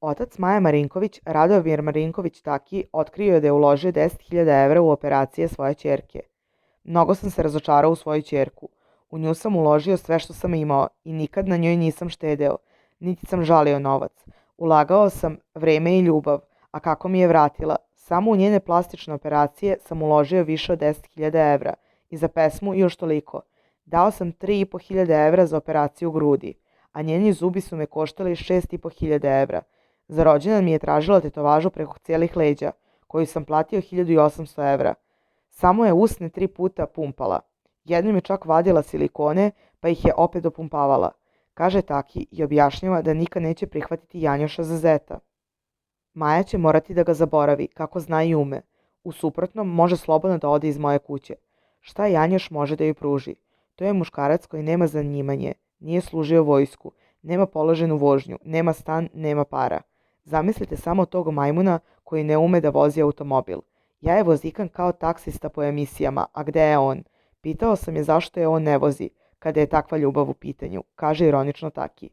Otac Maje Marinković, Radomir Marinković Taki, otkrio je da je uložio 10.000 evra u operacije svoje ćerke. Mnogo sam se razočarao u svoju ćerku. U nju sam uložio sve što sam imao i nikad na njoj nisam štedeo, niti sam žalio novac. Ulagao sam vreme i ljubav, a kako mi je vratila? Samo u njene plastične operacije sam uložio više od 10.000 evra i za pesmu još toliko. Dao sam 3.500 evra za operaciju grudi, a njeni zubi su me koštali 6.500 evra. Za rođendan mi je tražila tetovažu preko cijelih leđa, koju sam platio 1.800 evra. Samo je usne 3 puta pumpala. Jednom je čak vadila silikone, pa ih je opet dopumpavala. Kaže Taki i objašnjava da nikad neće prihvatiti Janjoša za zeta. Maja će morati da ga zaboravi, kako zna i ume. U suprotnom, može slobodno da ode iz moje kuće. Šta Janjoš može da joj pruži? To je muškarac koji nema zanimanje, nije služio vojsku, nema položenu vožnju, nema stan, nema para. Zamislite samo tog majmuna koji ne ume da vozi automobil. Ja je vozikam kao taksista po emisijama, a gde je on? Pitao sam je zašto je on ne vozi, kada je takva ljubav u pitanju, kaže ironično Taki.